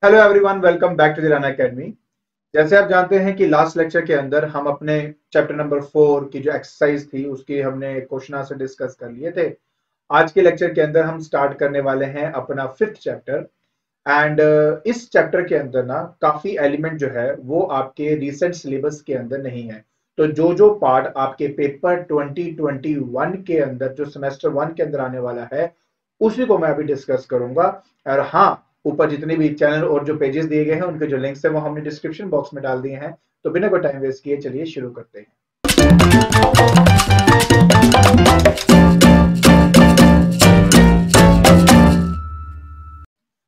Hello everyone, welcome back to the Run Academy. जैसे आप जानते हैं कि लास्ट लेक्चर के अंदर हम अपने चैप्टर नंबर 4 की जो एक्सरसाइज थी उसकी हमने क्वेश्चन आंसर डिस्कस कर लिए थे। आज के लेक्चर के अंदर हम स्टार्ट करने वाले हैं अपना 5th चैप्टर। एंड इस चैप्टर के अंदर ना काफी एलिमेंट जो है वो आपके रिसेंट सिलेबस के अंदर नहीं है। तो जो जो पार्ट आपके पेपर 2021 के अंदर जो सेमेस्टर 1 के अंदर आने वाला है उसी को मैं अभी डिस्कस करूंगा। और हाँ, ऊपर जितने भी चैनल और जो पेजेस दिए गए हैं उनके जो लिंक्स है वो हमने डिस्क्रिप्शन बॉक्स में डाल दिए हैं। तो बिना कोई टाइम वेस्ट किए चलिए शुरू करते हैं।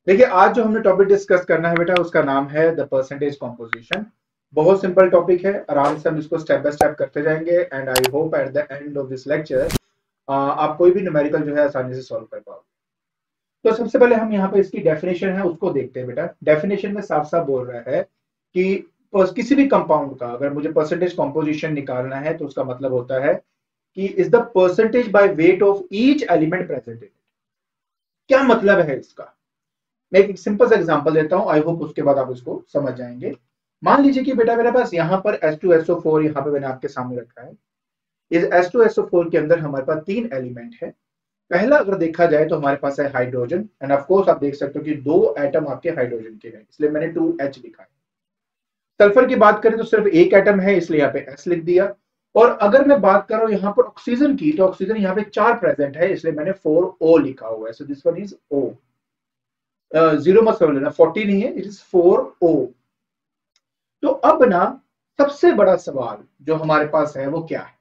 देखिए, आज जो हमने टॉपिक डिस्कस करना है बेटा उसका नाम है द परसेंटेज कॉम्पोजिशन। बहुत सिंपल टॉपिक है, आराम से हम इसको स्टेप बाय स्टेप करते जाएंगे and I hope at the end of this lecture आप कोई भी न्यूमेरिकल जो है आसानी से सॉल्व कर पाओगे। तो सबसे पहले हम यहाँ पे इसकी डेफिनेशन है उसको देखते हैं बेटा। डेफिनेशन में साफ साफ बोल रहा है कि किसी भी कंपाउंड का अगर मुझे परसेंटेज कॉम्पोजिशन निकालना है तो उसका मतलब होता है कि is the percentage by weight of each element present in. क्या मतलब है इसका? मैं एक सिंपल सा एग्जांपल देता हूं, आई होप उसके बाद आप इसको समझ जाएंगे। मान लीजिए कि बेटा मेरे पास यहाँ पर H2SO4 यहाँ पे मैंने आपके सामने रखा है। इस H2SO4 के अंदर हमारे पास 3 एलिमेंट है। पहला अगर देखा जाए तो हमारे पास है हाइड्रोजन एंड ऑफ कोर्स आप देख सकते हो कि 2 एटम आपके हाइड्रोजन के हैं, इसलिए मैंने 2H लिखा है। सल्फर की बात करें तो सिर्फ एक एटम है, इसलिए यहाँ पे S लिख दिया। और अगर मैं बात कर रहा हूं यहाँ पर ऑक्सीजन की, तो ऑक्सीजन यहाँ पे 4 प्रेजेंट है, इसलिए मैंने 4O लिखा हुआ है। So this one is O। Zero मत समझ लेना, 40 नहीं है, इट इज 4O। तो अब ना सबसे बड़ा सवाल जो हमारे पास है वो क्या है?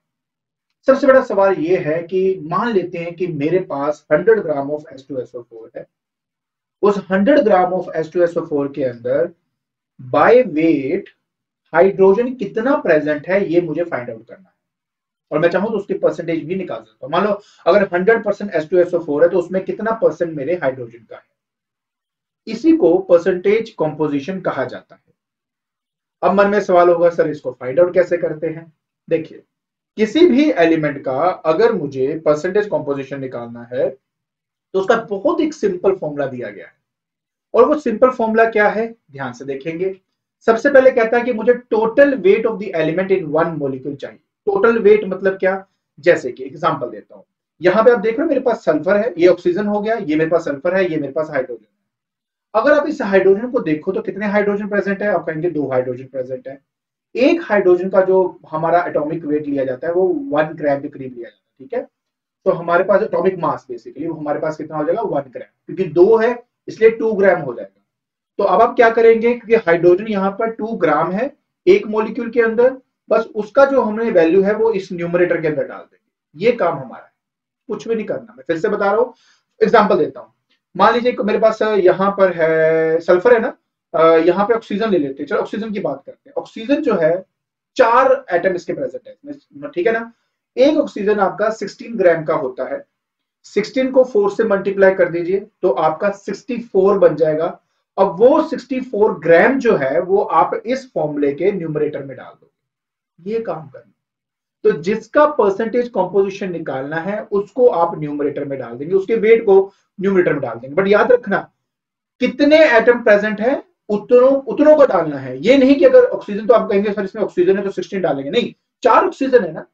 सबसे बड़ा सवाल ये है कि मान लेते हैं कि मेरे पास 100 ग्राम ऑफ H2SO4 है। उस 100 ग्राम ऑफ H2SO4 के अंदर बाय वेट हाइड्रोजन कितना प्रेजेंट है ये मुझे फाइंड आउट करना है। और मैं चाहूं तो उसकी परसेंटेज भी निकाल सकता हूं। मान लो अगर 100% H2SO4 है तो उसमें कितना परसेंट मेरे हाइड्रोजन का है। इसी को परसेंटेज कॉम्पोजिशन कहा जाता है। अब मन में सवाल होगा, सर इसको फाइंड आउट कैसे करते हैं? देखिए, किसी भी एलिमेंट का अगर मुझे परसेंटेज कॉम्पोजिशन निकालना है तो उसका बहुत एक सिंपल फॉर्मूला दिया गया है। और वो सिंपल फॉर्मूला क्या है, ध्यान से देखेंगे। सबसे पहले कहता है कि मुझे total weight of the element in one molecule चाहिए। टोटल वेट मतलब क्या? जैसे कि एग्जांपल देता हूं, यहां पे आप देख रहे हो मेरे पास सल्फर है, ये ऑक्सीजन हो गया, ये मेरे पास सल्फर है, ये मेरे पास हाइड्रोजन है। अगर आप इस हाइड्रोजन को देखो तो कितने हाइड्रोजन प्रेजेंट है? आप कहेंगे 2 हाइड्रोजन प्रेजेंट है। एक हाइड्रोजन का जो हमारा एटॉमिक वेट लिया जाता है वो 1 ग्राम के करीब लिया जाता है, ठीक है। तो हमारे पास एटॉमिक मास बेसिकली वो हमारे पास कितना हो जाएगा? 1 ग्राम, क्योंकि 2 है इसलिए 2 ग्राम हो जाएगा। तो अब आप क्या करेंगे, क्योंकि हाइड्रोजन यहाँ पर 2 ग्राम है एक मॉलिक्यूल के अंदर, बस उसका जो हमने वैल्यू है वो इस न्यूमरेटर के अंदर डाल देंगे। ये काम हमारा है, कुछ भी नहीं करना। मैं फिर से बता रहा हूँ, एग्जाम्पल देता हूँ। मान लीजिए मेरे पास यहाँ पर है सल्फर है ना, यहाँ पे ऑक्सीजन ले लेते हैं। चलो ऑक्सीजन की बात करते हैं। ऑक्सीजन जो है 4 एटम इसके प्रेजेंट है, ठीक है ना। एक ऑक्सीजन आपका 16 ग्राम का होता है। 16 को 4 से मल्टीप्लाई कर दीजिए तो आपका 64 बन जाएगा। अब वो 64 ग्राम जो है वो आप इस फॉर्मूले के न्यूमरेटर में डाल दो। ये काम करना। तो जिसका परसेंटेज कॉम्पोजिशन निकालना है उसको आप न्यूमरेटर में डाल देंगे, उसके वेट को न्यूमरेटर में डाल देंगे। बट याद रखना, कितने एटम प्रेजेंट है उतनों उतनों को डालना है। ये नहीं कि अगर ऑक्सीजन, तो आप कहेंगे सर इसमें ऑक्सीजन है तो 16 डालेंगे, नहीं। 4 ऑक्सीजन है ना,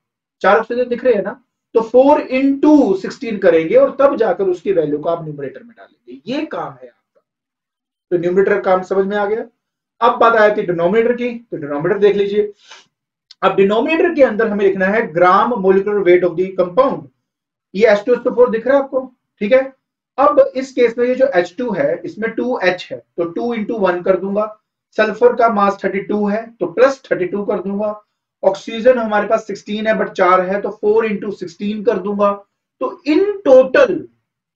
4 ऑक्सीजन दिख रहे हैं ना, तो 4 इंटू 16 करेंगे और तब जाकर उसकी वैल्यू को आप न्यूमरेटर में डालेंगे। ये काम है आपका। तो न्यूमरेटर काम समझ में आ गया। अब बात आई थी डिनोमिनेटर की, तो डिनोमिनेटर देख लीजिए। अब डिनोमिनेटर के अंदर हमें लिखना है gram molecular weight of the compound. ये H2SO4 दिख रहा है आपको, ठीक है। अब इस केस में ये जो H2 है इसमें 2H है तो 2 इंटू 1 कर दूंगा। सल्फर का मास 32 है तो प्लस 32 कर दूंगा। ऑक्सीजन हमारे पास 16 है बट 4 है तो 4 इंटू 16 कर दूंगा। तो इन टोटल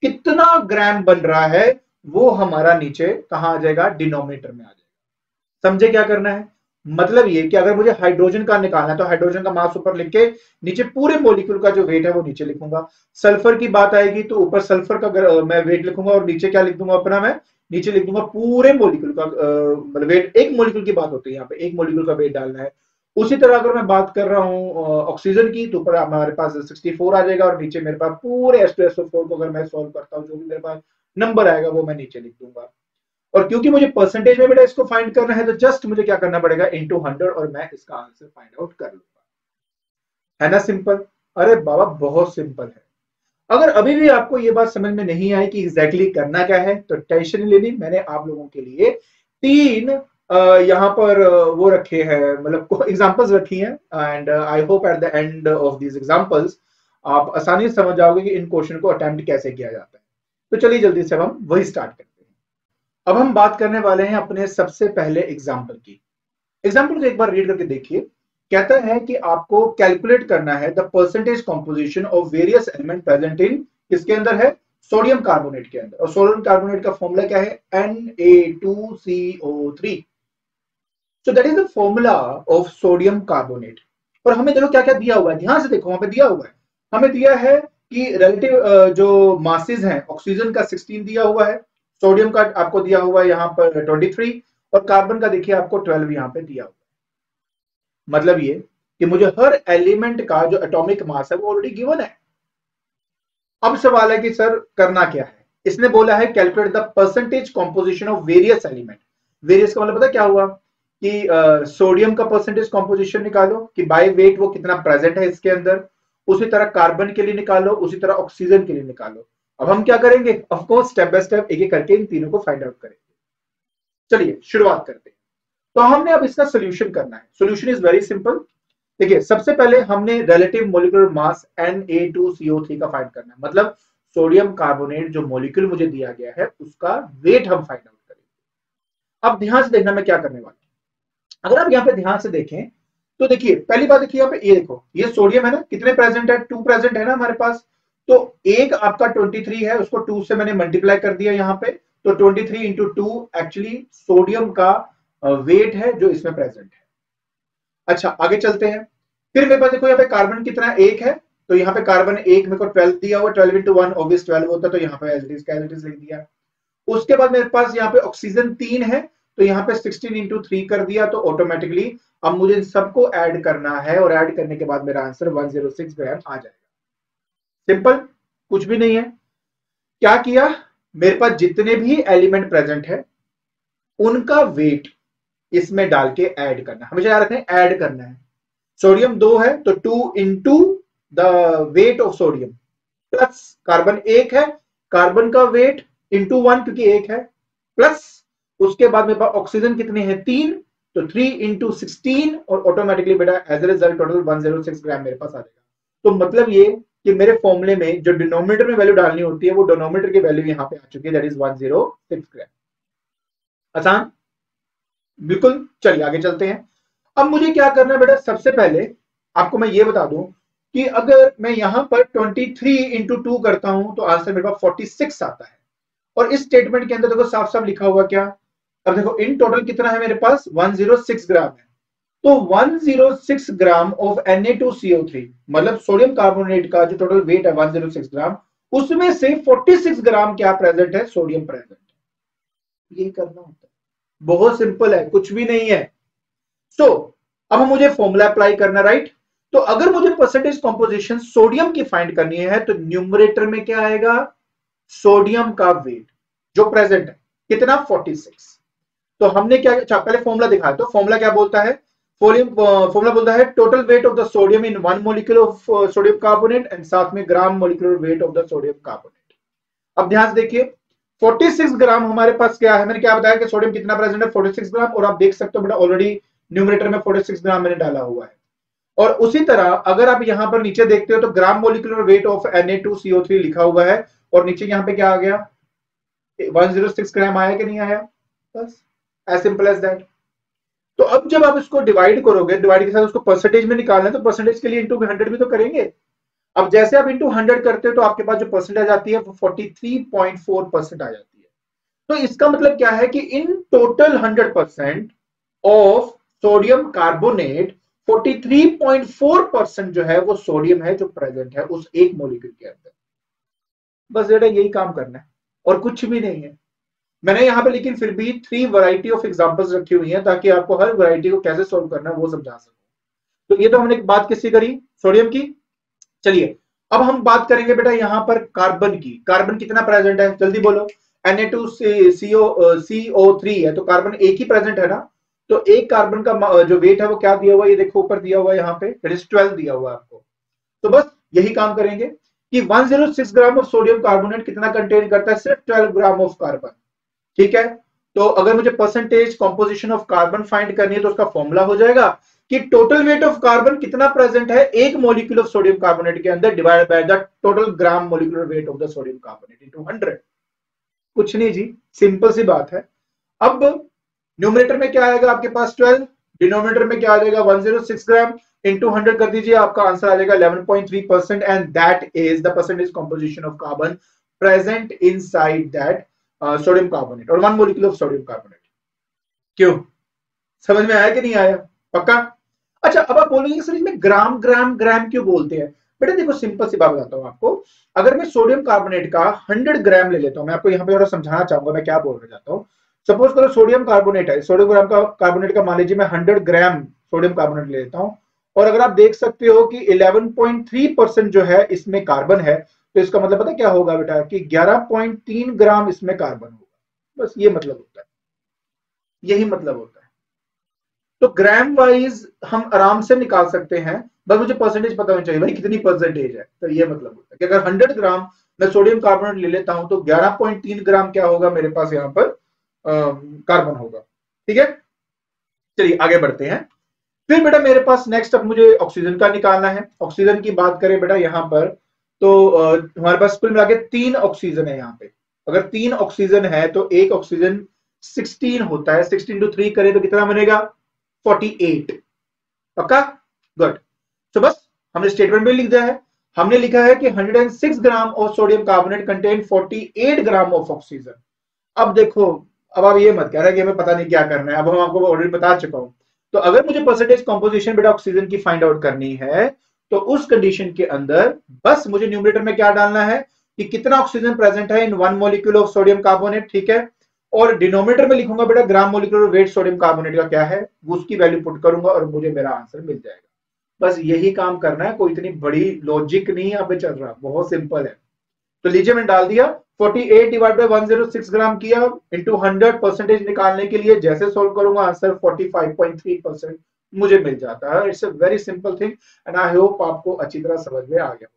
कितना ग्राम बन रहा है वो हमारा नीचे कहां आ जाएगा? डिनोमिनेटर में आ जाएगा। समझे क्या करना है? मतलब ये कि अगर मुझे हाइड्रोजन का निकालना है तो हाइड्रोजन का मास ऊपर लिख के नीचे पूरे मॉलिक्यूल का जो वेट है वो नीचे लिखूंगा। सल्फर की बात आएगी तो ऊपर सल्फर का मैं वेट लिखूंगा और नीचे क्या लिख दूंगा अपना? मैं नीचे लिख दूंगा पूरे मॉलिक्यूल का मतलब वेट। एक मॉलिक्यूल की बात होती है यहाँ पे, एक मॉलिक्यूल का वेट डालना है। उसी तरह अगर मैं बात कर रहा हूँ ऑक्सीजन की, तो ऊपर हमारे पास 64 आ जाएगा और नीचे मेरे पास पूरे H2SO4 को अगर मैं सॉल्व करता हूँ जो भी मेरे पास नंबर आएगा वो मैं नीचे लिख दूंगा। और क्योंकि मुझे परसेंटेज में बेटा इसको फाइंड करना है तो जस्ट मुझे क्या करना पड़ेगा, इनटू 100, और मैं इसका आंसर फाइंड आउट कर लूंगा। है ना सिंपल? अरे बाबा बहुत सिंपल है। अगर अभी भी आपको ये बात समझ में नहीं आई कि एग्जैक्टली करना क्या है तो टेंशन नहीं लेनी, मैंने आप लोगों के लिए 3 यहाँ पर वो रखे हैं, मतलब एग्जांपल्स रखी हैं, and I hope at the end of these examples आप आसानी से समझ जाओगे कि इन क्वेश्चन को अटेम्प्ट कैसे किया जाता है। तो चलिए जल्दी से हम वही स्टार्ट करते हैं। अब हम बात करने वाले हैं अपने सबसे पहले एग्जाम्पल की। एग्जाम्पल को एक बार रीड करके देखिए। कहता है कि आपको कैलकुलेट करना है the percentage composition of various element present in, किसके अंदर है, सोडियम कार्बोनेट के अंदर। और सोडियम कार्बोनेट का फॉर्मूला क्या है, Na2CO3। So that is the formula of sodium carbonate. और हमें देखो क्या क्या दिया हुआ है, ध्यान से देखो, वहां पे दिया हुआ है, हमें दिया है कि रिलेटिव जो मासेस हैं, ऑक्सीजन का 16 दिया हुआ है, सोडियम का आपको दिया हुआ है यहाँ पर 23, और कार्बन का देखिए आपको 12 यहाँ पे दिया हुआ है। मतलब ये कि मुझे हर एलिमेंट का जो एटॉमिक मास है वो ऑलरेडी गिवन है। अब सवाल है कि सर करना क्या है। इसने बोला है calculate the percentage composition of various element. Various का मतलब पता क्या हुआ कि सोडियम का परसेंटेज कॉम्पोजिशन निकालो कि बाय वेट वो कितना प्रेजेंट है इसके अंदर, उसी तरह कार्बन के लिए निकालो, उसी तरह ऑक्सीजन के लिए निकालो। अब हम क्या करेंगे, of course step by step एक एक करके इन तीनों को फाइंड आउट करेंगे। चलिए शुरुआत करते हैं। तो हमने अब इसका सोल्यूशन करना है। Solution is very simple. देखिए सबसे पहले हमने रिलेटिव मॉलिक्यूलर मास Na2CO3 का फाइंड करना है, मतलब सोडियम कार्बोनेट जो मॉलिक्यूल मुझे दिया गया है उसका वेट हम फाइंड आउट करेंगे। अब ध्यान से देखना मैं क्या करने वाला हूं। अगर आप यहाँ पे ध्यान से देखें तो देखिए पहली बात देखिए यहाँ पे, ये देखो ये सोडियम है ना, कितने प्रेजेंट है, 2 प्रेजेंट है ना हमारे पास। तो एक आपका 23 है, उसको 2 से मैंने मल्टीप्लाई कर दिया यहाँ पे, तो 23 इंटू 2 एक्चुअली सोडियम का वेट है जो इसमें प्रेजेंट है। अच्छा आगे चलते हैं। फिर मेरे पास देखो यहाँ पे कार्बन कितना, एक है, तो यहाँ पे कार्बन एक मेरे को 12 दिया हुआ, 12 इंटू 1 ऑब्वियस 12 होता है, तो यहाँ पे एज इट इज लिख दिया। उसके बाद मेरे पास यहाँ पे ऑक्सीजन 3 है, तो यहाँ पे 16 इंटू 3 कर दिया, तो ऑटोमेटिकली अब मुझे इन सबको ऐड करना है, और ऐड करने के बाद मेरा आंसर 106 ग्राम आ जाएगा। सिंपल, कुछ भी नहीं है। क्या किया, मेरे पास जितने भी एलिमेंट प्रेजेंट है उनका वेट इसमें डाल के ऐड करना, हमेशा याद रखें ऐड करना है। सोडियम 2 है तो 2 into the weight of sodium, plus carbon 1 है, कार्बन का वेट इंटू 1 क्योंकि 1 है, प्लस उसके बाद मेरे पास ऑक्सीजन कितने हैं 3, तो 3 इंटू 16, और ऑटोमेटिकली बेटा एज ए रिजल्ट टोटल 106 ग्राम मेरे पास आ जाएगा। तो मतलब ये कि मेरे फॉर्मूले में जो डिनोमिनेटर में वैल्यू डालनी होती है वो डिनोमिनेटर की वैल्यू यहाँ पे आ चुकी है, दैट इज 106 ग्राम। आसान, बिल्कुल। चलिए आगे चलते हैं। अब मुझे क्या करना है बेटा, सबसे पहले आपको मैं ये बता दूं कि अगर मैं यहां पर 23 इंटू 2 करता हूं तो आंसर मेरे पास 46 आता है। और इस स्टेटमेंट के अंदर देखो साफ साफ लिखा हुआ क्या, अब देखो इन टोटल कितना है मेरे पास 106 ग्राम है, तो 106 ग्राम ऑफ Na2CO3 मतलब सोडियम कार्बोनेट का जो टोटल वेट है 106 ग्राम, उसमें से 46 ग्राम क्या प्रेजेंट है, सोडियम प्रेजेंट है। ये करना होता है, बहुत सिंपल है, कुछ भी नहीं है। सो अब मुझे फॉर्मूला अप्लाई करना, राइट। तो अगर मुझे परसेंटेज कॉम्पोजिशन सोडियम की फाइंड करनी है तो न्यूमरेटर में क्या आएगा, सोडियम का वेट जो प्रेजेंट है कितना 46। तो हमने क्या, पहले फॉर्मूला दिखाया, तो फॉर्मूला क्या बोलता है, फॉर्मूला बोलता है total weight of the sodium in 1 molecule of sodium carbonate, and साथ में gram molecular weight of the sodium carbonate. अब ध्यान से देखिए 46 ग्राम हमारे पास क्या है, मैंने क्या बताया कि सोडियम कितना प्रेजेंट है 46 ग्राम, और आप देख सकते हो बेटा ऑलरेडी न्यूमरेटर में 46 ग्राम मैंने डाला हुआ है। और उसी तरह अगर आप यहां पर नीचे देखते हो तो gram molecular weight of Na2CO3 लिखा हुआ है, और नीचे यहां पे क्या आ गया 106 ग्राम आया कि नहीं आया, बस एज सिंपल एज दैट। तो अब जब आप इसको डिवाइड करोगे, डिवाइड के साथ उसको परसेंटेज में निकालना है, तो परसेंटेज के लिए इंटू 100 भी तो करेंगे। अब जैसे आप इंटू 100 करते हो तो आपके पास जो परसेंटेज आती है वो 43.4% आ जाती है। तो इसका मतलब क्या है कि in total 100% of sodium carbonate 43.4% जो है वो सोडियम है जो प्रेजेंट है उस एक मॉलिक्यूल के अंदर। बस बेटा यही काम करना है और कुछ भी नहीं है। मैंने यहाँ पे लेकिन फिर भी 3 वैरायटी ऑफ एग्जांपल्स रखी हुई हैं ताकि आपको हर वैरायटी को कैसे सॉल्व करना है वो समझा सकूं। तो ये तो हमने बात किसकी करी, सोडियम की। चलिए अब हम बात करेंगे बेटा यहाँ पर कार्बन की। कार्बन कितना प्रेजेंट है जल्दी बोलो, Na2CO3 है, तो कार्बन एक ही प्रेजेंट है ना, तो एक कार्बन का जो वेट है वो क्या दिया हुआ है, ये देखो ऊपर दिया हुआ है यहाँ पे, दैट इज 12 दिया हुआ है आपको। तो बस यही काम करेंगे कि 106 ग्राम ऑफ सोडियम कार्बोनेट कितना कंटेन करता है, सिर्फ 12 ग्राम ऑफ कार्बन। ठीक है, तो अगर मुझे percentage composition of carbon find करनी है तो उसका फॉर्मूला हो जाएगा कि टोटल वेट ऑफ कार्बन कितना प्रेजेंट है एक मॉलिक्यूल ऑफ सोडियम कार्बोनेट के अंदर, divide by the total gram molecular weight of the sodium carbonate into 100। कुछ नहीं जी, सिंपल सी बात है। अब न्यूमरेटर में क्या आएगा आपके पास 12, डिनोमिनेटर में क्या आ जाएगा 106 ग्राम, इंटू 100 कर दीजिए, आपका आंसर आ जाएगा 11.3%, and that is the percentage composition of carbon present inside that sodium carbonate और 1 मॉलिक्यूल ऑफ सोडियम कार्बोनेट। क्यों, समझ में आया कि नहीं आया? पक्का? अच्छा, अब आप बोलोगे सर इसमें ग्राम ग्राम ग्राम क्यों बोलते हैं? बेटा देखो, सिंपल सी बात बताता हूं आपको। अगर मैं सोडियम कार्बोनेट का 100 ग्राम ले लेता हूं, मैं आपको यहाँ पे थोड़ा समझाना चाहूंगा मैं क्या बोलना चाहता हूँ। सपोज करो सोडियम कार्बोनेट है, सोडियम ग्राम का कार्बोनेट का मान लीजिए मैं 100 ग्राम सोडियम कार्बोनेट ले लेता हूँ, और अगर आप देख सकते हो कि 11.3% जो है इसमें कार्बन है, तो इसका मतलब पता क्या होगा बेटा कि 11.3 ग्राम इसमें कार्बन होगा। बस ये मतलब होता है, यही मतलब होता है। तो ग्राम वाइज हम आराम से निकाल सकते हैं, बस मुझे परसेंटेज पता होनी चाहिए भाई कितनी परसेंटेज है। तो ये मतलब होता है कि अगर 100 ग्राम मैं सोडियम कार्बोनेट ले लेता हूं तो 11.3 ग्राम क्या होगा मेरे पास यहाँ पर कार्बन होगा। ठीक है, चलिए आगे बढ़ते हैं। फिर बेटा मेरे पास नेक्स्ट अब मुझे ऑक्सीजन का निकालना है। ऑक्सीजन की बात करें बेटा यहाँ पर, तो हमारे पास कुल मिला के 3 ऑक्सीजन है यहाँ पे। अगर 3 ऑक्सीजन है तो एक ऑक्सीजन 16 होता है, 16 to 3 करें तो कितना बनेगा 48। पक्का? गुड। तो बस हमने स्टेटमेंट में लिख दिया है, हमने लिखा है कि 106 gram of sodium carbonate contain 48 gram of oxygen. अब देखो, अब आप ये मत कह रहे कि हमें पता नहीं क्या करना है, अब हम आपको ऑलरेडी बता चुका हूं। तो अगर मुझे परसेंटेज कॉम्पोजिशन बेटा ऑक्सीजन की फाइंड आउट करनी है, तो उस कंडीशन के अंदर बस मुझे न्यूमरेटर में क्या डालना है कि कितना ऑक्सीजन प्रेजेंट है इन 1 मॉलिक्यूल ऑफ सोडियम कार्बोनेट। ठीक है, और डिनोमिनेटर में लिखूंगा बेटा gram molecular weight sodium carbonate का क्या है, वो उसकी वैल्यू पुट करूंगा और मुझे मेरा आंसर मिल जाएगा। बस यही काम करना है, कोई इतनी बड़ी लॉजिक नहीं यहाँ पे चल रहा, बहुत सिंपल है। तो लीजिए मैंने डाल दिया 48 डिवाइड बाय 106 ग्राम किया इंटू 100 परसेंटेज निकालने के लिए जैसे सोल्व करूंगा आंसर 45.3% मुझे मिल जाता है। It's a very simple thing and I hope आपको अच्छी तरह समझ में आ गया।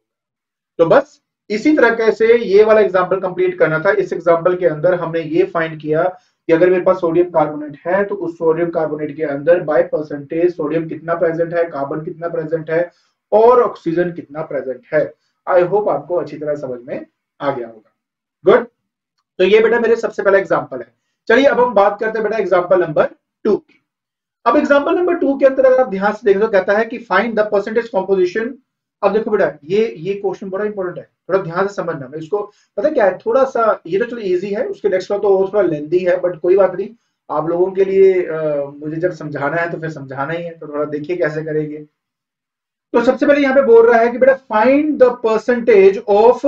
तो बस इसी तरह से ये वाला एग्जांपल कंप्लीट करना था। इस एग्जांपल के अंदर हमने ये फाइंड किया कि अगर मेरे पास सोडियम कार्बोनेट है तो उस सोडियम कार्बोनेट के अंदर बाय परसेंटेज सोडियम कितना प्रेजेंट है, कार्बन कितना प्रेजेंट है और ऑक्सीजन कितना प्रेजेंट है। आई होप आपको अच्छी तरह समझ में आ गया होगा। गुड। तो ये बेटा मेरे सबसे पहला एग्जांपल है। चलिए अब हम बात करते हैं बेटा एग्जांपल नंबर 2 की। अब एग्जांपल नंबर 2 के अंदर अगर आप ध्यान से देखें तो कहता है कि फाइंड द परसेंटेज कॉम्पोजिशन। अब देखो बेटा ये क्वेश्चन बड़ा इंपॉर्टेंट है, थोड़ा ध्यान से समझना। मैं इसको पता क्या है, थोड़ा सा ये तो चलो इजी है, उसके नेक्स्ट वाला तो थोड़ा लेंथी है, बट कोई बात नहीं, आप लोगों के लिए मुझे जब समझाना है तो फिर समझाना ही है, तो थोड़ा देखिए कैसे करेंगे। तो सबसे पहले यहाँ पे बोल रहा है कि बेटा find the percentage of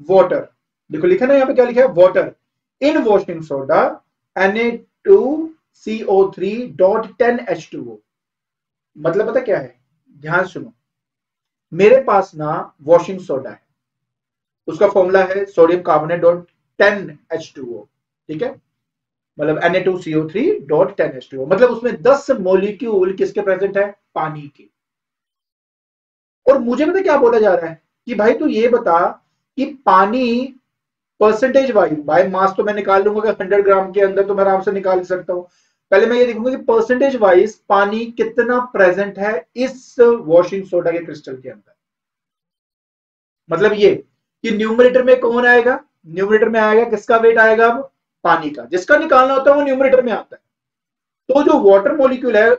water. देखो लिखा ना यहाँ पे क्या लिखा है, water in washing soda Na2CO3.10H2O। मतलब पता क्या है, ध्यान सुनो। मेरे पास ना वॉशिंग सोडा है, उसका फॉर्मूला है सोडियम कार्बोनेट डॉट 10H2O। ठीक है, मतलब Na2CO3.10H2O, मतलब उसमें 10 मॉलिक्यूल किसके प्रेजेंट है, पानी के। और मुझे पता क्या बोला जा रहा है कि भाई तू ये बता कि पानी परसेंटेज वाइज, बाय मास तो मैं निकाल लूंगा कि 100 ग्राम के अंदर तो मैं आराम से निकाल सकता हूं। पहले मैं ये देखूंगा कि परसेंटेज वाइज पानी कितना प्रेजेंट है इस वॉशिंग सोडा के क्रिस्टल के अंदर। मतलब ये कि न्यूमरेटर में कौन आएगा, न्यूमरेटर में आएगा किसका वेट आएगा, अब पानी का, जिसका निकालना होता है वो न्यूमरेटर में आता है। तो जो वाटर मॉलिक्यूल है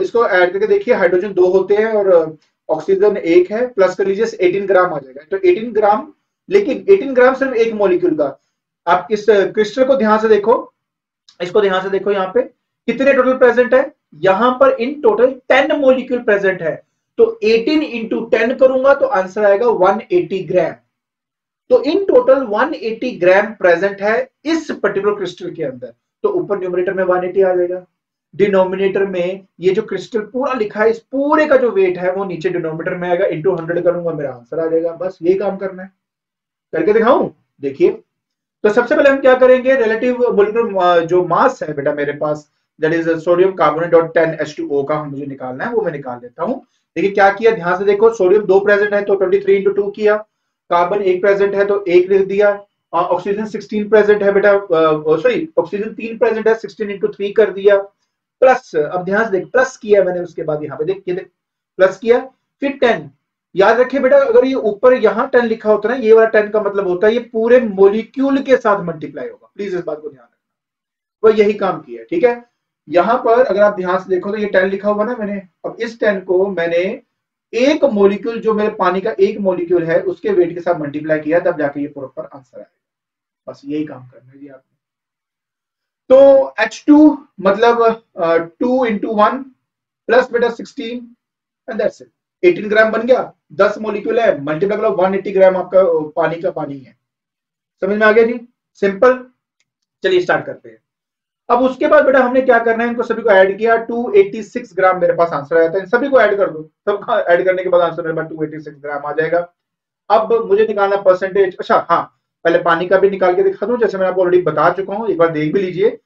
इसको ऐड करके देखिए, हाइड्रोजन 2 होते हैं और ऑक्सीजन 1 है, प्लस कर लीजिए 18 ग्राम आ जाएगा। तो 18 ग्राम, लेकिन 18 ग्राम सिर्फ एक मॉलिक्यूल का। आप इस क्रिस्टल को ध्यान से देखो, इसको ध्यान से देखो, यहाँ पे कितने टोटल प्रेजेंट है, यहां पर इन टोटल 10 मॉलिक्यूल प्रेजेंट है। तो 18 इंटू 10 करूंगा तो आंसर आएगा 180 ग्राम। तो इन टोटल 180 ग्राम प्रेजेंट है इस पर्टिकुलर क्रिस्टल के अंदर। तो ऊपर न्यूमरेटर में 180 आ जाएगा, डिनोमिनेटर में ये जो क्रिस्टल पूरा लिखा है इस पूरे का जो वेट है वो नीचे डिनोमिनेटर में आएगा, इंटू 100 करूंगा मेरा आंसर आ जाएगा। बस यही काम करना है, करके दिखाऊं, देखिए। तो सबसे पहले हम क्या करेंगे, रिलेटिव मोलिकुलर जो मास है बेटा मेरे पास, that is sodium carbonate dot 10H2O का मुझे निकालना है, वो मैं निकाल लेता हूँ। देखिए क्या किया, ध्यान से देखो, सोडियम 2 प्रेजेंट है तो 23 इंटू 2 किया, कार्बन 1 प्रेजेंट है तो 1 लिख दिया, ऑक्सीजन 16 प्रेजेंट है बेटा, सॉरी ऑक्सीजन 3 प्रेजेंट है, 16 इंटू 3 कर दिया, प्लस, अब ध्यान से देख, प्लस किया मैंने, उसके बाद यहाँ पे देख, ये देख प्लस किया, फिर 10। याद रखिए बेटा, अगर ये ऊपर यहाँ 10 लिखा होता है ना, ये वाला 10 का मतलब होता है ये पूरे मोलिक्यूल के साथ मल्टीप्लाई होगा, प्लीज इस बात को ध्यान रखना। वो यही काम किया, ठीक है। यहाँ पर अगर आप ध्यान से देखो तो ये 10 लिखा हुआ ना मैंने, अब इस 10 को मैंने एक मोलिक्यूल, जो मेरे पानी का एक मोलिक्यूल है उसके वेट के साथ मल्टीप्लाई किया, तब जाके ये प्रॉपर आंसर आएगा। बस यही काम करना है जी आपने। तो H2 मतलब 2 इंटू 1 प्लस बेटा 16 एंड दैट्स इट, 18 ग्राम बन गया, 10 मोलिक्यूल है, मल्टीप्लाई करो 180 ग्राम आपका पानी का पानी है। समझ में आ गया जी, सिंपल। चलिए स्टार्ट करते हैं। अब उसके बाद बेटा हमने क्या करना है, इनको सभी को ऐड किया, 286 ग्राम मेरे पास आंसर आया था, इन सभी को ऐड कर दो, सबका ऐड करने के बाद आंसर मेरे पास 286 ग्राम आ जाएगा। अब मुझे निकालना परसेंटेज, अच्छा हाँ, पहले पानी का भी निकाल के दिखा दूं, जैसे मैं आपको ऑलरेडी बता चुका हूं, एक बार देख भी लीजिए।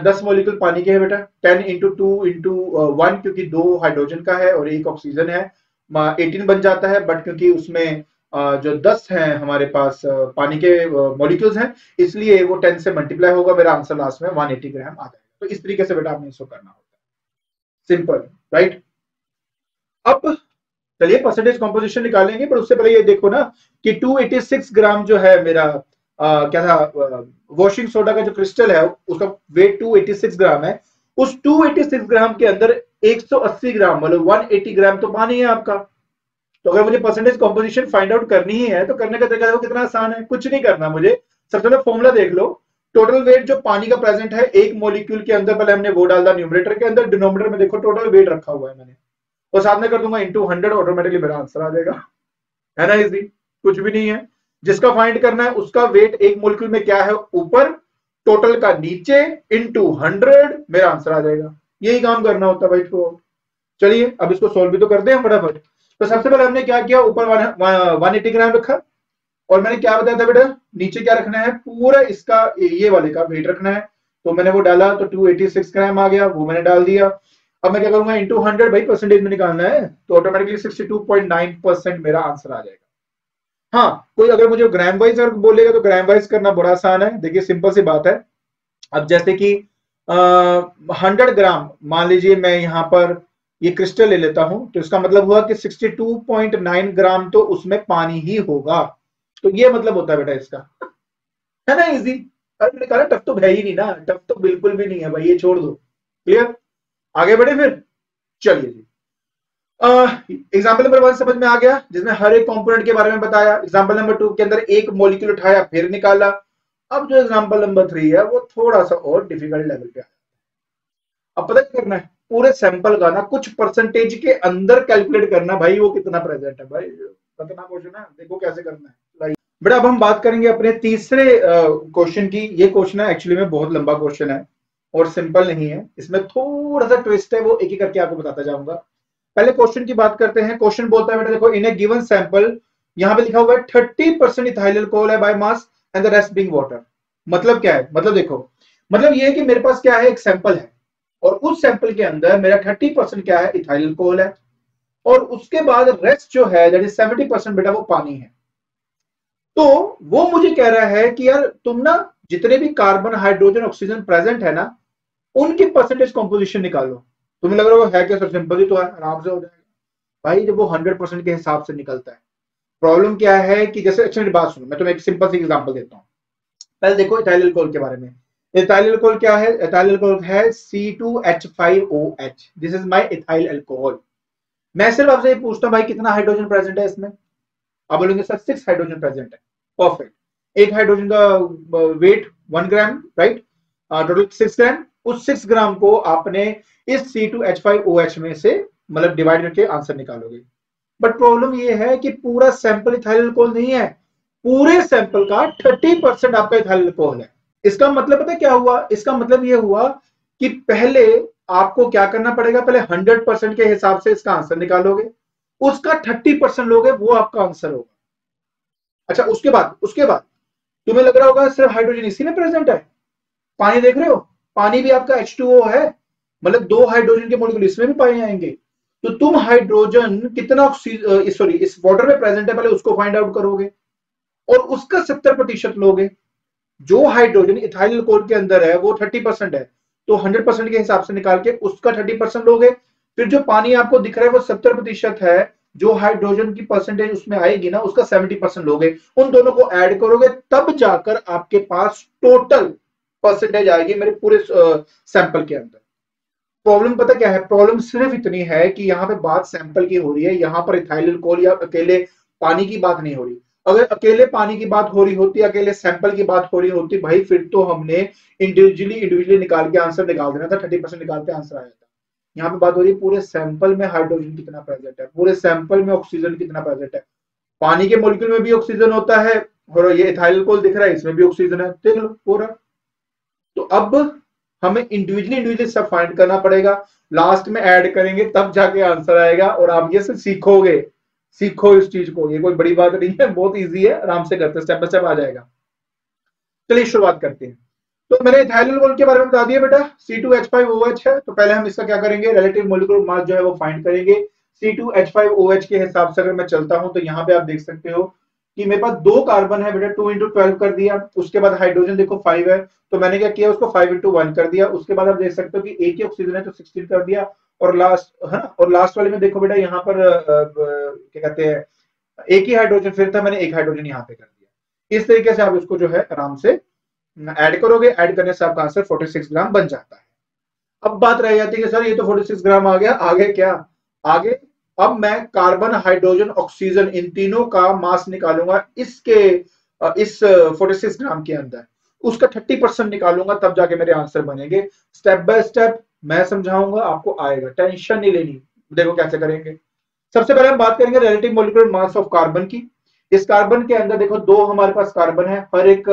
10 मॉलिक्यूल पानी के है बेटा, 10 इंटू 2 इंटू 1, क्योंकि 2 हाइड्रोजन का है और 1 ऑक्सीजन है, 18 बन जाता है, बट क्योंकि उसमें जो 10 हैं हमारे पास पानी के मॉलिक्यूल्स हैं, इसलिए वो 10 से मल्टीप्लाई होगा, मेरा आंसर लास्ट में 180 ग्राम आ जाएगा। तो इस तरीके से बेटा आपने इसको करना होता है, सिंपल, राइट। अब चलिए परसेंटेज कॉम्पोजिशन निकालेंगे, पर उससे पहले ये देखो ना कि 286 ग्राम जो है मेरा क्या था, वॉशिंग सोडा का जो क्रिस्टल है उसका वेट 286 ग्राम है, उस 286 ग्राम के अंदर 180 ग्राम मतलब 180 ग्राम तो पानी है आपका। तो अगर मुझे परसेंटेज कॉम्पोजिशन फाइंड आउट करनी ही है तो करने का तरीका देखो कितना आसान है, कुछ नहीं करना मुझे, सबसे पहले फॉर्मूला देख लो, टोटल वेट जो पानी का प्रेजेंट है एक मॉलिक्यूल के अंदर, पहले हमने वो डाल दिया न्यूमरेटर के अंदर, डिनोमिनेटर में देखो टोटल वेट रखा हुआ है मैंने, और साथ में कर दूंगा इंटू 100, ऑटोमेटिकली मेरा आंसर आ जाएगा, है ना, इजी, कुछ भी नहीं है। जिसका फाइंड करना है उसका वेट एक मोलिक्यूल में क्या है ऊपर, टोटल का नीचे, इंटू 100, मेरा आंसर आ जाएगा। यही काम करना होता है भाई इसको। चलिए अब इसको सोल्व भी तो करते हैं फटाफट। तो सबसे पहले हमने क्या किया, ऊपर 180 ग्राम रखा, और मैंने क्या बताया था बेटा, नीचे क्या रखना है, पूरा इसका ये वाले का वेट रखना है, तो मैंने वो डाला तो 286 ग्राम आ गया, वो मैंने डाल दिया। अब मैं क्या करूंगा, इंटू 100, भाई परसेंटेज में निकालना है, तो ऑटोमेटिकली 62.9% मेरा आंसर आ जाएगा। हाँ, कोई अगर मुझे ग्राम वाइज अगर बोलेगा तो ग्राम वाइज करना बड़ा आसान है, देखिए सिंपल सी बात है। अब जैसे कि 100 ग्राम मान लीजिए मैं यहाँ पर ये क्रिस्टल ले लेता हूं, तो इसका मतलब हुआ कि 62.9 ग्राम तो उसमें पानी ही होगा, तो ये मतलब होता है बेटा इसका, है ना, इजी। अरे मैंने कहा टफ तो है ही नहीं ना, टफ तो बिल्कुल भी नहीं है भाई, ये छोड़ दो, क्लियर, आगे बढ़े फिर। चलिए जी, एग्जाम्पल नंबर 1 समझ में आ गया, जिसमें हर एक कंपोनेंट के बारे में बताया। एग्जाम्पल नंबर 2 के अंदर एक मॉलिक्यूल उठाया फिर निकाला। अब जो एग्जाम्पल नंबर 3 है वो थोड़ा सा और डिफिकल्ट लेवल पे आया। अब पता क्या करना है, पूरे सैंपल का ना कुछ परसेंटेज के अंदर कैलकुलेट करना, भाई वो कितना प्रेजेंट है, भाई खतरनाक क्वेश्चन है, देखो कैसे करना है। बेटा अब हम बात करेंगे अपने तीसरे क्वेश्चन की। ये क्वेश्चन है एक्चुअली में बहुत लंबा क्वेश्चन है और सिंपल नहीं है, इसमें थोड़ा सा ट्विस्ट है, वो एक एक करके आपको बताता जाऊंगा। पहले क्वेश्चन की बात करते हैं। क्वेश्चन बोलता है बेटा देखो, इन ए गिवन सैंपल, यहां पे लिखा हुआ है 30% इथाइल अल्कोहल है by mass and the rest being water. मतलब क्या है, मतलब देखो, मतलब ये है कि मेरे पास क्या है, एक सैंपल है और उस सैंपल के अंदर मेरा 30% क्या है, इथाइल अल्कोहल है, और उसके बाद रेस्ट जो है दैट इज 70% बेटा वो पानी है। तो वो मुझे कह रहा है कि यार तुम ना जितने भी कार्बन हाइड्रोजन ऑक्सीजन प्रेजेंट है ना, उनकी परसेंटेज कॉम्पोजिशन निकालो। तुम्हें लग रहा है क्या सर, सिंपल ही तो है, आराम से हो जाएगा। भाई जब वो 100% के हिसाब से निकलता है, प्रॉब्लम क्या है कि जैसे, अच्छा मेरी बात सुनो, मैं तुम्हें एक सिंपल सी एग्जांपल देता हूँ। पहले देखो इथाइल अल्कोहल के बारे में। इथाइल अल्कोहल क्या है, इथाइल अल्कोहल है C2H5OH, this is my ethyl alcohol. मैं सिर्फ आपसे ये पूछता हूँ भाई कितना हाइड्रोजन प्रेजेंट है इसमें, आप बोलेंगे सर 6 हाइड्रोजन प्रेजेंट है, परफेक्ट। एक हाइड्रोजन का वेट 1 ग्राम, राइट, टोटल 6 ग्राम। उस 6 ग्राम को आपने इस C2H5OH में से मतलब डिवाइड करके आंसर निकालोगे। बट प्रॉब्लम ये है कि पूरा सैंपल इथाइल अल्कोहल नहीं है, पूरे सैंपल का 30% आपका इथाइल अल्कोहल है। इसका मतलब पता है क्या हुआ, इसका मतलब ये हुआ कि पहले आपको क्या करना पड़ेगा, पहले 100% के हिसाब से इसका आंसर निकालोगे, उसका 30% लोगे, वो आपका आंसर होगा। अच्छा उसके बाद तुम्हें लग रहा होगा सिर्फ हाइड्रोजन इसी में प्रेजेंट है, पानी देख रहे हो, पानी भी आपका H2O है, मतलब 2 हाइड्रोजन के मॉलिक्यूल इसमें भी पाए जाएंगे। तो तुम हाइड्रोजन कितना सॉरी इस वाटर में प्रेजेंट है पहले उसको फाइंड आउट करोगे और उसका 70% लोगे। जो हाइड्रोजन इथाइल अल्कोहल के अंदर है वो 30% है, तो 100% के हिसाब से निकाल के उसका 30% लोगे। फिर जो पानी आपको दिख रहा है वो 70% है, जो हाइड्रोजन की परसेंटेज उसमें आएगी ना उसका 70% लोगे, उन दोनों को ऐड करोगे तब जाकर आपके पास टोटल परसेंटेज आएगी मेरे पूरे सैंपल के अंदर। प्रॉब्लम पता क्या है, प्रॉब्लम सिर्फ इतनी है कि यहाँ पे बात सैंपल की हो रही है, यहाँ पर इथाइल अल्कोहल या अकेले पानी की बात नहीं हो रही। अगर अकेले पानी की बात हो रही होती, अकेले सैंपल की बात हो रही होती भाई, फिर तो हमने इंडिविजुअली निकाल के आंसर निकाल देना था, 30% निकाल के आंसर आया था। यहाँ पे बात हो रही है पूरे सैंपल में हाइड्रोजन कितना प्रेजेंट है, पूरे सैंपल में ऑक्सीजन कितना प्रेजेंट है। पानी के मॉलिक्यूल में भी ऑक्सीजन होता है और ये इथाइल अल्कोहल दिख रहा है इसमें भी ऑक्सीजन है, देख लो पूरा। तो अब हमें इंडिविजुअली सब फाइंड करना पड़ेगा, लास्ट में ऐड करेंगे तब जाके आंसर आएगा और आप ये सब सीखोगे। सीखो इस चीज को, ये कोई बड़ी बात नहीं है, बहुत इजी है, आराम से करते स्टेप बाय स्टेप आ जाएगा। चलिए शुरुआत करते हैं। तो मैंने इथाइल अल्कोहल के बारे में बता दिया बेटा, C2H5OH है। तो पहले हम इसका क्या करेंगे, रिलेटिव मॉलिक्यूलर मास जो है वो फाइंड करेंगे। C2H5OH के हिसाब से अगर मैं चलता हूं तो यहाँ पे आप देख सकते हो कि मेरे पास 2 कार्बन है बेटा, 2 into 12 कर दिया। उसके बाद हाइड्रोजन देखो 5 है, तो मैंने क्या किया उसको 5 into 1 कर दिया। उसके बाद आप देख सकते हो कि एक ही ऑक्सीजन है तो 16 कर दिया। और लास्ट है ना, और लास्ट वाले में देखो बेटा यहाँ पर क्या कहते हैं, एक ही हाइड्रोजन फिर था, मैंने एक हाइड्रोजन यहाँ पे कर दिया। इस तरीके से आप इसको जो है आराम से ऐड करोगे, ऐड करने से आपका आंसर 46 ग्राम बन जाता है। अब बात रह जाती है कि सर ये तो 46 ग्राम आ गया, आगे क्या, आगे अब मैं कार्बन हाइड्रोजन ऑक्सीजन इन तीनों का मास निकालूंगा इसके इस 46 ग्राम के अंदर, उसका 30% निकालूंगा तब जाके मेरे आंसर बनेंगे। स्टेप बाय स्टेप मैं समझाऊंगा, आपको आएगा, टेंशन नहीं लेनी। देखो कैसे करेंगे। सबसे पहले हम बात करेंगे relative molecular mass of carbon की। इस कार्बन के अंदर देखो 2 हमारे पास कार्बन है, हर एक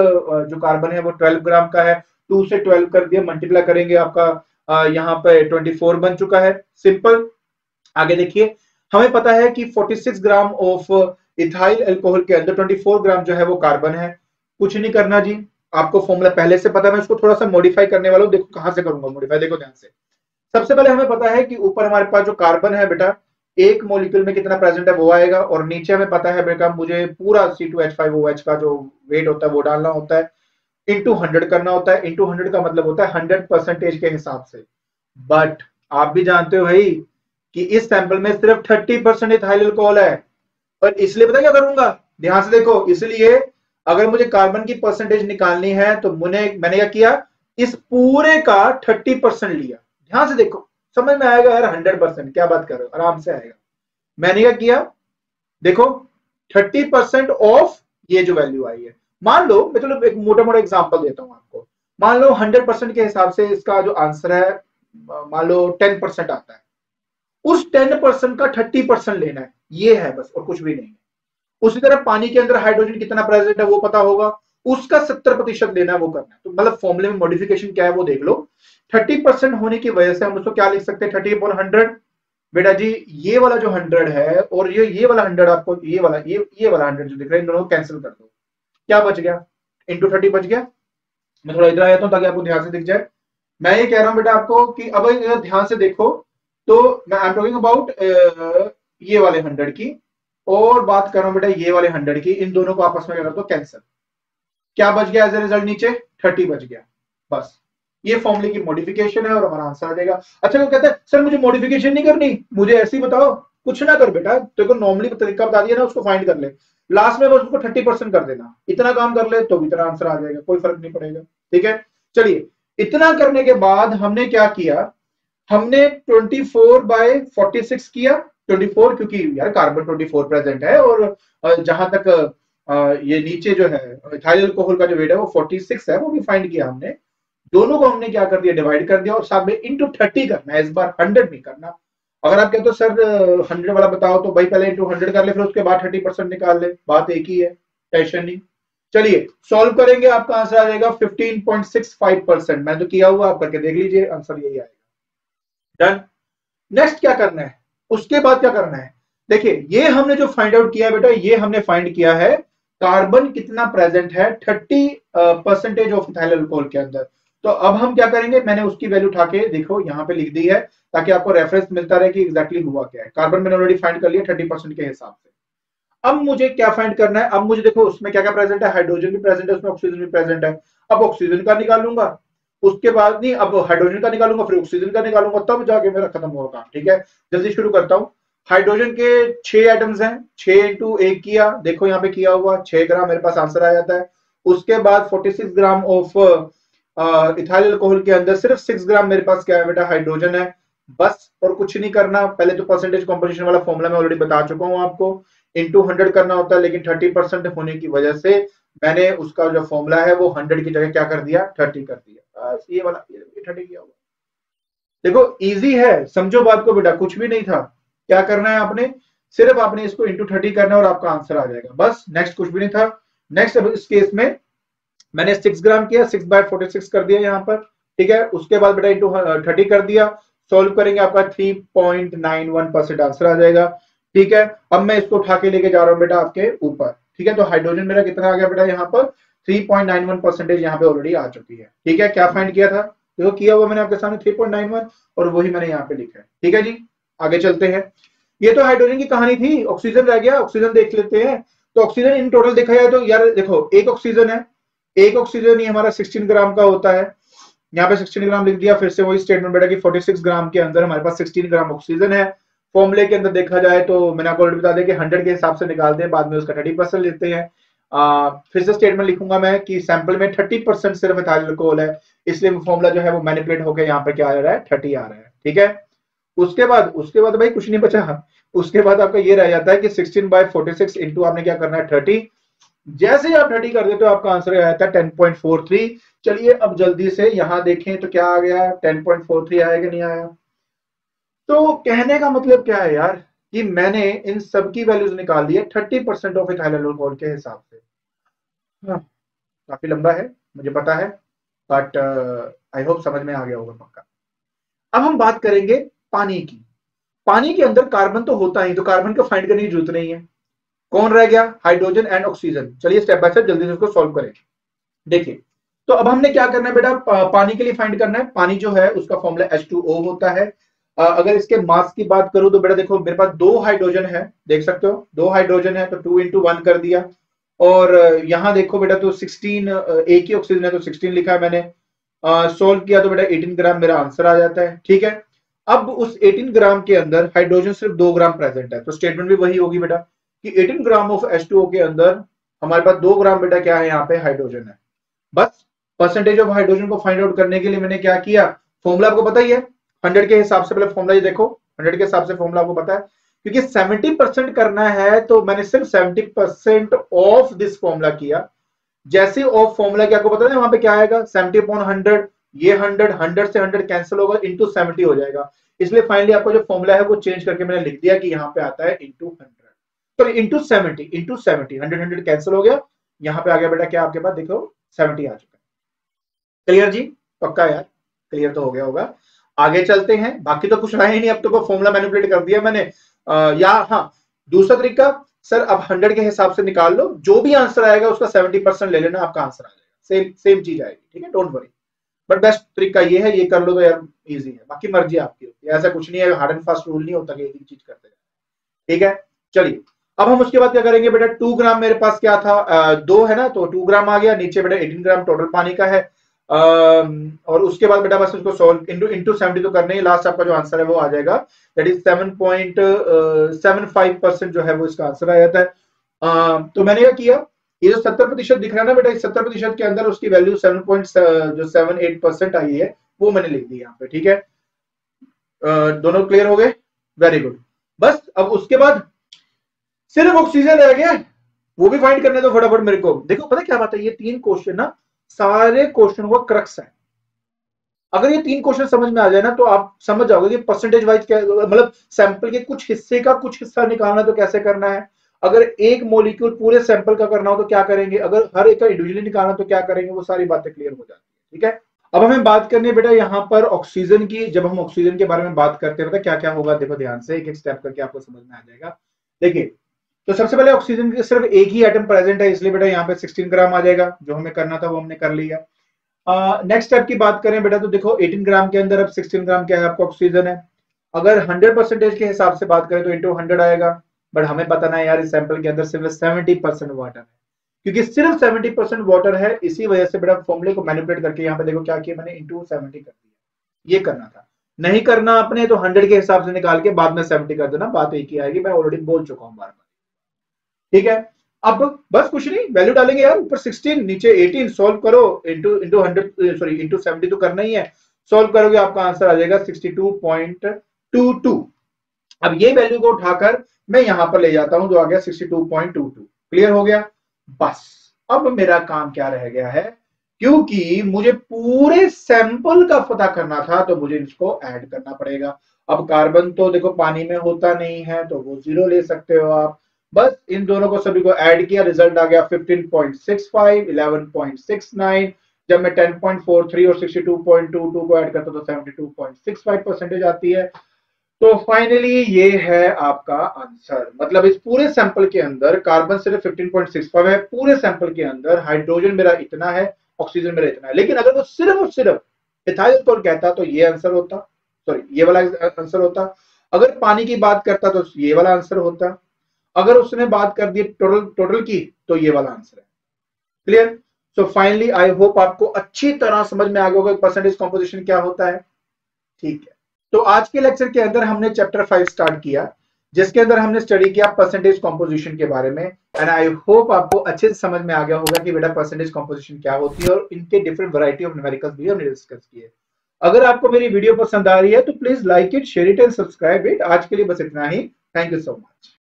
जो कार्बन है वो 12 ग्राम का है। 2 से 12 कर दिया, मल्टीप्लाई करेंगे आपका यहाँ पे 24 बन चुका है, सिंपल। आगे देखिए, हमें पता है कि 46 ग्राम ऑफ इथाइल अल्कोहल के अंदर 24 ग्राम जो है वो कार्बन है। कुछ नहीं करना जी, आपको फॉर्मूला पहले से पता है, मैं इसको थोड़ा सा मॉडिफाई करने वाला हूँ। देखो कहां से करूंगा मॉडिफाई, देखो ध्यान से। सबसे पहले हमें पता है कि ऊपर हमारे पास जो कार्बन है बेटा, एक मॉलिक्यूल में कितना प्रेजेंट है वो आएगा, और नीचे हमें पता है बेटा मुझे पूरा C2H5OH का जो वेट होता है वो डालना होता है, इंटू 100 करना होता है। इंटू 100 का मतलब होता है 100% के हिसाब से। बट आप भी जानते हो भाई कि इस सैंपल में सिर्फ 30% इथाइल अल्कोहल है, और इसलिए पता क्या करूंगा, ध्यान से देखो, इसलिए अगर मुझे कार्बन की परसेंटेज निकालनी है तो मैंने क्या किया, इस पूरे का 30% लिया। ध्यान से देखो, समझ में आएगा यार, 100%, क्या बात कर रहे हो, आराम से आएगा। मैंने क्या किया, देखो 30% ऑफ ये जो वैल्यू आई है, मान लो मैं, चलो एक मोटा मोटा एग्जांपल देता हूं आपको। मान लो 100% के हिसाब से इसका जो आंसर है, मान लो 10% आता है, उस 10% का 30% लेना है, ये है बस, और कुछ भी नहीं है। उसी तरह पानी के अंदर हाइड्रोजन कितना प्रेजेंट है वो पता होगा, उसका 70% लेना है, वो करना है। तो मतलब फॉर्मूले में मॉडिफिकेशन क्या है वो देख लो। 30% होने की वजह से हम उसको क्या लिख सकते हैं, 30/100। बेटा जी ये वाला जो 100 है और ये वाला 100, आपको ये वाला 100 जो दिख रहा है, इन दोनों को कैंसिल कर दो, क्या बच गया, इंटू 30 बच गया। मैं थोड़ा इधर आ जाता हूं ताकि आपको ध्यान से दिख जाए। मैं ये कह रहा हूं बेटा आपको कि अब ध्यान से देखो, तो मैं आई एम टॉकिंग अबाउट ये वाले 100 की, और बात कर रहा हूं बेटा ये वाले 100 की। इन दोनों को आपस में क्या कर दो, कैंसिल। क्या बच गया एज ए रिजल्ट, नीचे 30 बच गया। बस ये फॉर्मूले की मॉडिफिकेशन है और हमारा आंसर आ जाएगा। अच्छा वो कहता है सर मुझे मॉडिफिकेशन नहीं करनी, मुझे ऐसे ही बताओ। कुछ ना कर बेटा, तेरे को नॉर्मली तरीका बता दिया ना, उसको फाइंड कर ले, लास्ट में बस उसको 30% कर देना, इतना काम कर ले तो इतना आंसर आ जाएगा, कोई फर्क नहीं पड़ेगा। ठीक है, चलिए इतना करने के बाद हमने क्या किया, हमने 24/46 किया। 24 क्योंकि यार कार्बन 24 प्रेजेंट है, और जहां तक ये नीचे जो है इथाइल अल्कोहल का जो वेट है वो 46 है, वो भी फाइंड किया हमने। दोनों को हमने क्या कर दिया, डिवाइड कर दिया, और साथ में इंटू 30 करना है, इस बार 100 नहीं करना। अगर आप कहते हो सर 100 वाला बताओ, तो भाई पहले इंटू 100 कर ले, फिर उसके बाद 30% निकाल ले, बात एक ही है, टेंशन नहीं। चलिए सॉल्व करेंगे, आपका आंसर आ जाएगा 15.65%। मैं तो किया हुआ, आप करके देख लीजिए, आंसर यही आएगा। डन। नेक्स्ट क्या करना है, उसके बाद क्या करना है, देखिए ये हमने जो फाइंड आउट किया बेटा, ये हमने फाइंड किया है कार्बन कितना प्रेजेंट है 30% ऑफ इथाइल अल्कोहल के अंदर। तो अब हम क्या करेंगे, मैंने उसकी वैल्यू उठा के देखो यहाँ पे लिख दी है ताकि आपको रेफरेंस मिलता रहे कि एग्जैक्टली हुआ क्या है। कार्बन मैंने ऑलरेडी फाइंड कर लिया 30% के हिसाब से। अब मुझे क्या फाइंड करना है, अब मुझे देखो उसमें क्या क्या प्रेजेंट है, हाइड्रोजन भी प्रेजेंट है उसमें, ऑक्सीजन भी प्रेजेंट है। अब ऑक्सीजन का निकालूंगा, उसके बाद नहीं, अब हाइड्रोजन का निकालूंगा, फिर ऑक्सीजन का निकालूंगा, तब जाके मेरा खत्म होगा काम। ठीक है, जल्दी शुरू करता हूँ। हाइड्रोजन के 6 एटम्स हैं, 6 इंटू 1 किया, देखो यहाँ पे किया हुआ 6 ग्राम मेरे पास आंसर आ जाता है। उसके बाद 46 ग्राम ऑफ इथाइल अल्कोहल के अंदर सिर्फ 6 ग्राम मेरे पास क्या है बेटा, हाइड्रोजन है। बस और कुछ नहीं करना। पहले तो परसेंटेज कॉम्पोजिशन वाला फॉर्मूला मैं ऑलरेडी बता चुका हूँ आपको, इंटू 100 करना होता है, लेकिन 30% होने की वजह से मैंने उसका जो फॉर्मूला है वो 100 की जगह क्या कर दिया, 30 कर दिया। बस ये वाला 30 किया हुआ। देखो इजी है, समझो बात को बेटा, कुछ भी नहीं था। क्या करना है आपने, सिर्फ आपने इसको इंटू 30 करना है और आपका आंसर आ जाएगा, बस। नेक्स्ट कुछ भी नहीं था। नेक्स्ट अब इस केस में मैंने 6 ग्राम किया, 6/46 कर दिया यहाँ पर। ठीक है, उसके बाद बेटा इंटू 30 कर दिया, सॉल्व करेंगे आपका 3.91% आंसर आ जाएगा। ठीक है, अब मैं इसको उठा के लेके जा रहा हूँ बेटा आपके ऊपर। ठीक है, तो हाइड्रोजन मेरा कितना आ गया बेटा यहाँ पर, 3.91% यहाँ पे ऑलरेडी आ चुकी है। ठीक है, क्या फाइंड किया था, देखो किया हुआ मैंने आपके सामने 3.91, और वही मैंने यहाँ पे लिखा है। ठीक है जी, आगे चलते हैं। ये तो हाइड्रोजन की कहानी थी, ऑक्सीजन रह गया, ऑक्सीजन देख लेते हैं। तो ऑक्सीजन इन टोटल देखा जाए तो यार देखो, एक ऑक्सीजन है, एक ऑक्सीजन ही हमारा 16 ग्राम का होता है। यहाँ पे 16 ग्राम लिख दिया, फिर से वही स्टेटमेंट बेटा कि 46 ग्राम के अंदर हमारे पास 16 ग्राम ऑक्सीजन है। फॉर्मूले के अंदर देखा जाए तो मैंने आपको बता दिया कि 100 के हिसाब से निकालते हैं, बाद में उसका 30% लेते हैं। फिर से स्टेटमेंट लिखूंगा मैं कि सैंपल में 30% सिर्फ इथाइल अल्कोहल है, इसलिए वो फॉर्मूला जो है वो मैनिपुलेट होकर यहाँ पे क्या आ रहा है, 30 आ रहा है। ठीक है, उसके बाद भाई कुछ नहीं बचा। उसके बाद आपका ये रह जाता है कि 16/46 इंटू आपने क्या करना है 30। जैसे ही आप 30 कर देते हो आपका आंसर आ जाता है 10.43। चलिए अब जल्दी से यहां देखें तो क्या आ गया, 10.43 आया कि नहीं आया। तो कहने का मतलब क्या है यार, कि मैंने इन सब की वैल्यूज निकाल ली है 30% ऑफ इथाइल अल्कोहल के हिसाब से। हाँ, काफी लंबा है मुझे पता है, बट आई होप समझ में आ गया होगा पक्का। अब हम बात करेंगे पानी की। पानी के अंदर कार्बन तो होता ही, तो कार्बन को फाइंड करने की जरूरत नहीं है। कौन रह गया, हाइड्रोजन एंड ऑक्सीजन। चलिए स्टेप बाय स्टेप जल्दी से उसको सॉल्व करें। देखिए, तो अब हमने क्या करना है बेटा, पानी के लिए फाइंड करना है। पानी जो है उसका फॉर्मूला H2O होता है। अगर इसके मास की बात करूं तो बेटा देखो मेरे पास 2 हाइड्रोजन है, देख सकते हो 2 हाइड्रोजन है, तो 2 इंटू 1 कर दिया। और यहाँ देखो बेटा तो 16, एक ही ऑक्सीजन है तो 16 लिखा है मैंने। सोल्व किया तो बेटा 18 ग्राम मेरा आंसर आ जाता है। ठीक है, अब उस 18 ग्राम के अंदर हाइड्रोजन सिर्फ 2 ग्राम प्रेजेंट है, तो स्टेटमेंट भी वही होगी बेटा कि 18 ग्राम ऑफ H2O के अंदर हमारे पास 2 ग्राम बेटा क्या है, यहाँ पे हाइड्रोजन है। बस परसेंटेज ऑफ हाइड्रोजन को फाइंड आउट करने के लिए मैंने क्या किया, फॉर्मूला आपको पता ही है, 100 के हिसाब से। पहले फॉर्मूला ये देखो, 100 के हिसाब से फॉर्मूला आपको पता है, क्योंकि 70% करना है तो मैंने सिर्फ 70% ऑफ दिस फॉर्मूला किया। जैसे ऑफ फॉर्मूला की आपको पता है वहां पे क्या आएगा, 70/100, ये 100 से 100 कैंसिल होगा, इंटू 70 हो जाएगा। इसलिए फाइनली आपका जो फॉर्मूला है वो चेंज करके मैंने लिख दिया कि यहाँ पे आता है इंटू 100, तो इंटू 70, 100 कैंसिल हो गया, यहाँ पे आ गया बेटा क्या आपके पास, देखो 70 आ चुका है। क्लियर जी, पक्का यार, क्लियर तो हो गया होगा। आगे चलते हैं, बाकी तो कुछ रहा ही नहीं, अब तो फॉर्मूला मैनिपुलेट कर दिया मैंने। या हाँ, दूसरा तरीका, सर अब 100 के हिसाब से निकाल लो, जो भी आंसर आएगा उसका 70% ले लेना, आपका आंसर आ जाएगा, सेम सेम चीज आएगी। ठीक है, डोंट वरी। बट बेस्ट तरीका ये है, ये कर लो तो यार इजी है, बाकी मर्जी आपकी होती है, ऐसा कुछ नहीं है, हार्ड एंड फास्ट रूल नहीं होता कि एक ही चीज करते हैं। ठीक है, चलिए अब हम उसके बाद क्या करेंगे बेटा, 2 ग्राम मेरे पास क्या था, 2 है ना, तो 2 ग्राम आ गया नीचे बेटा, 18 ग्राम टोटल पानी का है। और उसके बाद बेटा बस उसको सॉल्व इंटू 70 तो करने ही, लास्ट आपका जो आंसर है वो आ जाएगा, दैट इज 7.75% जो है वो इसका आंसर आ जाता है। तो मैंने क्या किया, ये जो 70% दिख रहा है ना बेटा, इस 70% के अंदर उसकी वैल्यू 7.78% आई है, वो मैंने लिख दी यहाँ पे। ठीक है, दोनों क्लियर हो गए, वेरी गुड। बस अब उसके बाद सिर्फ ऑक्सीजन रह गया, वो भी फाइंड करने दो फटाफट मेरे को। देखो पता क्या बात है, ये 3 क्वेश्चन ना सारे क्वेश्चन का क्रक्स है। अगर ये 3 क्वेश्चन समझ में आ जाए ना तो आप समझ जाओगे कि परसेंटेज वाइज क्या, मतलब सैंपल के कुछ हिस्से का कुछ हिस्सा निकालना तो कैसे करना है, अगर एक मॉलिक्यूल पूरे सैंपल का करना हो तो क्या करेंगे, अगर हर एक का इंडिविजुअली निकालना तो क्या करेंगे, वो सारी बातें क्लियर हो जाती है। ठीक है, अब हमें बात करनी है बेटा यहाँ पर ऑक्सीजन की। जब हम ऑक्सीजन के बारे में बात करते हैं, पता क्या क्या होगा, देखो ध्यान से एक एक स्टेप करके आपको समझ में आ जाएगा। देखिए तो सबसे पहले ऑक्सीजन के सिर्फ एक ही एटम प्रेजेंट है, इसलिए बेटा यहाँ पे 16 ग्राम आ जाएगा। जो हमें करना था वो हमने कर लिया। नेक्स्ट स्टेप की बात करें बेटा तो देखो 18 ग्राम के अंदर अब 16 ग्राम क्या है आपका ऑक्सीजन है। अगर 100% के हिसाब से बात करें तो इंटू 100 आएगा, बट हमें पता ना यार इस सैंपल के अंदर सिर्फ 70% वाटर है, क्योंकि सिर्फ 70% वाटर है, इसी वजह से बेटा फॉर्मूले को मैनिपुलेट करके यहाँ पे देखो क्या किया मैंने, इंटू 70 कर दिया। ये करना था, नहीं करना आपने तो 100 के हिसाब से निकाल के बाद में 70 कर देना, बात एक ही आएगी, मैं ऑलरेडी बोल चुका हूँ बार बार। ठीक है, अब बस कुछ नहीं, वैल्यू डालेंगे यार, ऊपर 16 नीचे 18, सोल्व करो, इंटू इंटू 100 सॉरी इंटू 70 तो करना ही है, सोल्व करोगे आपका आंसर आ जाएगा 62.22। अब ये वैल्यू को उठाकर मैं यहां पर ले जाता हूं, जो आ गया 62.22। क्लियर हो गया। बस अब मेरा काम क्या रह गया है, क्योंकि मुझे पूरे सैंपल का पता करना था तो मुझे इसको ऐड करना पड़ेगा। अब कार्बन तो देखो पानी में होता नहीं है तो वो 0 ले सकते हो आप, बस इन दोनों को सभी को ऐड किया, रिजल्ट आ गया 15.65, 11.69। जब मैं 10.43 और 62.22 को ऐड करता तो 72.65% आती है। तो फाइनली ये है आपका आंसर, मतलब इस पूरे सैंपल के अंदर कार्बन सिर्फ 15.65 है, पूरे सैंपल के अंदर हाइड्रोजन मेरा इतना है, ऑक्सीजन मेरा इतना है। लेकिन अगर वो सिर्फ और सिर्फ इथाइल अल्कोहल कहता तो ये आंसर होता, सॉरी ये वाला आंसर होता। अगर पानी की बात करता तो ये वाला आंसर होता। अगर उसने बात कर दी टोटल की तो ये वाला आंसर है। Clear. So finally I hope आपको अच्छी तरह समझ में आ गया होगा परसेंटेज कॉम्पोजिशन क्या होता है। ठीक है, तो आज के लेक्चर के अंदर हमने चैप्टर 5 स्टार्ट किया, जिसके अंदर हमने स्टडी किया परसेंटेज कॉम्पोजिशन के बारे में। एंड आई होप आपको अच्छे से समझ में आ गया होगा कि बेटा परसेंटेज कॉम्पोजिशन क्या होती है और इनके डिफरेंट वैरायटी ऑफ न्यूमेरिकल्स भी हमने डिस्कस किए। अगर आपको मेरी वीडियो पसंद आ रही है तो please like it, share it and subscribe it. आज के लिए बस इतना ही। Thank you so much.